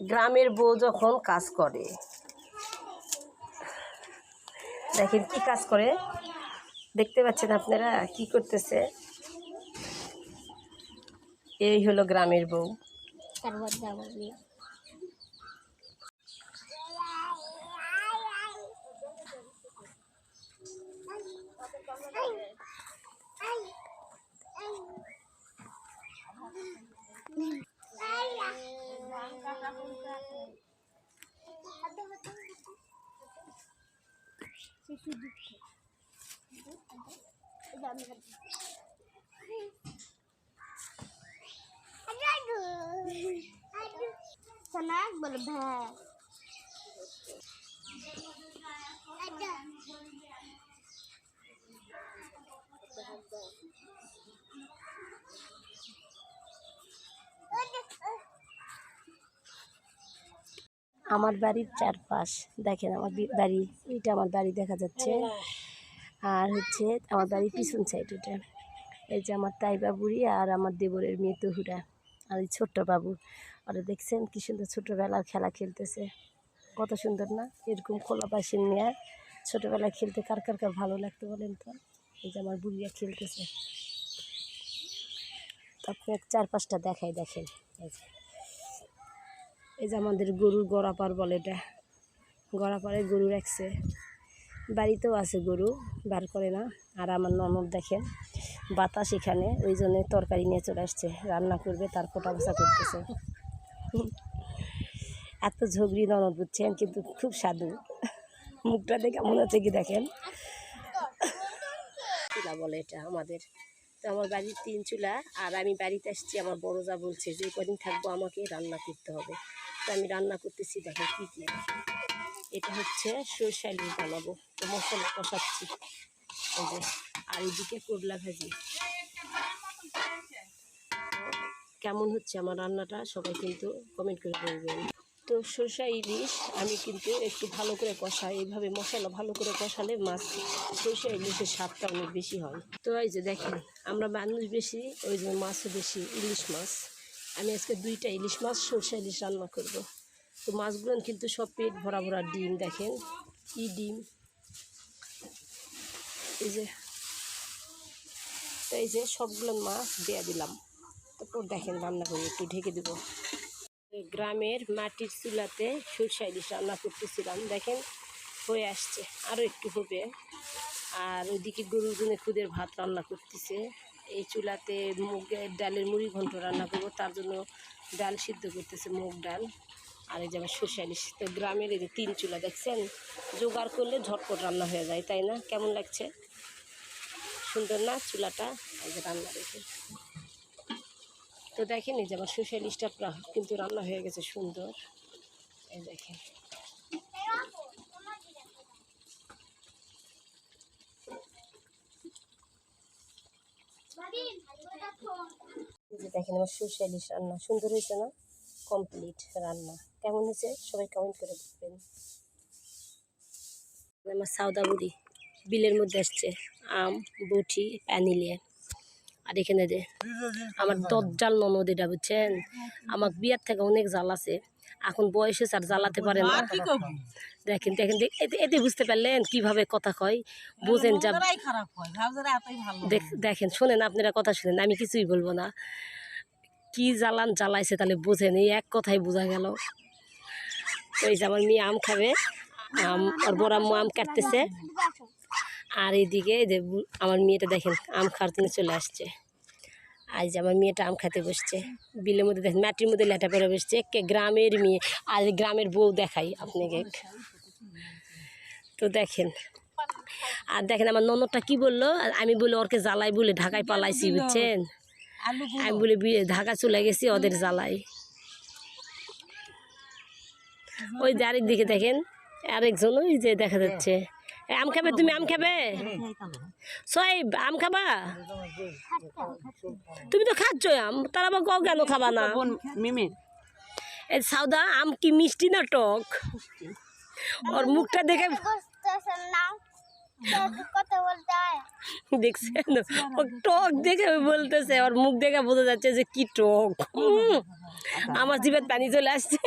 গ্রামের বউ যখন কাজ করে, দেখেন কি কাজ করে, দেখতে পাচ্ছেন আপনারা কি করতেছে। এই হলো গ্রামের বউ। আমার বাড়ির চারপাশ দেখেন, আমার বাড়ি, এইটা আমার বাড়ি দেখা যাচ্ছে। আর হচ্ছে আমার বাড়ির পিছন সাইড, এটা এই যে আমার তাইবা বুড়ি আর আমার দেবরের মেয়ে তহুরা আর এই ছোট্ট বাবু। ওরা দেখছেন কি সুন্দর ছোটোবেলার খেলা খেলতেছে, কত সুন্দর না? এরকম খোলা বাসিন নিয়ে ছোটোবেলায় খেলতে কার কার কার ভালো লাগতো বলেন তো? এই যে আমার বুড়িয়া খেলতেছে। তারপরে চারপাশটা দেখাই, দেখেন এই যে আমাদের গরুর গড়াপাড় বলে, এটা গড়াপাড়ে গরু রাখছে, বাড়িতেও আছে গরু, বার করে না। আর আমার ননদ দেখেন বাতাস এখানে, ওই জন্য তরকারি নিয়ে চলে আসছে, রান্না করবে, তার কোটা বসা করতেছে। এত ঝগড়ি ননদ বুঝছেন, কিন্তু খুব স্বাদু, মুখটা দেখে মনে হচ্ছে কি দেখেন চুলা বলে এটা আমাদের। তো আমার বাড়ির 3 চুলা, আর আমি বাড়িতে আসছি, আমার বড় যা বলছে যে কদিন থাকবো আমাকে রান্না করতে হবে। তো আমি রান্না করতেছি, দেখেন কী কী। এটা হচ্ছে সরষে ইলিশ বানাবো, তো মশলা কষাচ্ছি এই যে। আর এদিকে করলা ভাজি। কেমন হচ্ছে আমার রান্নাটা সবাই কিন্তু কমেন্ট করে বলবেন। তো সরষে ইলিশ আমি কিন্তু একটু ভালো করে কষাই, এইভাবে মশলা ভালো করে কষালে মাছ সরষে ইলিশের স্বাদটা অনেক বেশি হয়। তো এই যে দেখেন আমরা মানুষ বেশি, ওই জন্য মাছও বেশি, ইলিশ মাছ। আমি আজকে 2টা ইলিশ মাছ সরষে ইলিশ রান্না করব। তো মাছগুলো কিন্তু সব পেট ভরা ভরা ডিম, দেখেন কি ডিম। এই যে সবগুলো মাছ দিয়ে দিলাম। তারপর দেখেন রান্না করে একটু ঢেকে দেবো। গ্রামের মাটির চুলাতে সরষে ইলিশ রান্না করতেছিলাম, দেখেন হয়ে আসছে, আরও একটু হবে। আর ওইদিকে গরুর জন্য খুদের ভাত রান্না করতেছে। এই চুলাতে মুগের ডালের মুড়ি ঘন্ট রান্না করবো, তার জন্য ডাল সিদ্ধ করতেছে, মুগ ডাল। আর এই যে আমার সরষে ইলিশ। তো গ্রামের এই যে 3 চুলা দেখছেন, জোগাড় করলে ঝটপট রান্না হয়ে যায়, তাই না? কেমন লাগছে? সুন্দর না চুলাটা? এই যে রান্না রেখে, তো দেখেন এই যে আমার সরষে ইলিশটা কিন্তু রান্না হয়ে গেছে সুন্দর। এই দেখেন দেখেন আমার সরষে ইলিশ রান্না সুন্দর হয়েছে না? কমপ্লিট রান্না। কেমন হয়েছে সবাই কমেন্ট করে বলবেন। আমার সাউদা বুড়ি বিলের মধ্যে আসছে আম বটি পানি নিয়ে। আর এখানে যে আমার দজ্জাল ননদ, এটা বুঝছেন, আমার বিয়ার থেকে অনেক জাল আছে, এখন বয়সে আর জ্বালাতে পারে না। দেখেন দেখেন এতে বুঝতে পারলেন কিভাবে কথা কয়, বোঝেন যা। দেখেন শোনেন, আপনারা কথা শুনেন, আমি কিছুই বলবো না। কি জ্বালাইছে তাহলে বোঝেন, এই এক কথাই বোঝা গেল। ওই যে আমার মেয়ে আম খাবে, আর বড় আম্মু আম কাটতেছে। আর এইদিকে যে আমার মেয়েটা দেখেন আম খাওয়ার জন্য চলে আসছে। আজ যে আমার মেয়েটা আম খাতে বসছে বিলের মধ্যে, দেখেন মাটির মধ্যে লেটা পরে বসছে, গ্রামের মেয়ে। আর গ্রামের বউ দেখাই আপনাকে। তো দেখেন, আর দেখেন আমার ননদটা কি বললো, আমি বলে ওরকে জ্বালাই বলে ঢাকায় পালাইছি, বুঝছেন। আমি বলে ঢাকা চলে গেছি ওদের জ্বালাই। ওই যে আরেক দিকে দেখেন আরেকজন, ওই যে দেখা যাচ্ছে। আম খাবে তুমি? আম খাবে? সোহেব আম খাবা? তুমি তো খাচ্ছ আম, তার আবার কও কেন খাবা না? এই সাউদা আম কি মিষ্টি না টক? ওর মুখটা দেখে কথা বলতে হয়। দেখছেন ও টক দেখে বলতেছে, ওর মুখ দেখে বোঝা যাচ্ছে যে কি টক। আমার জিভে পানি চলে আসছে।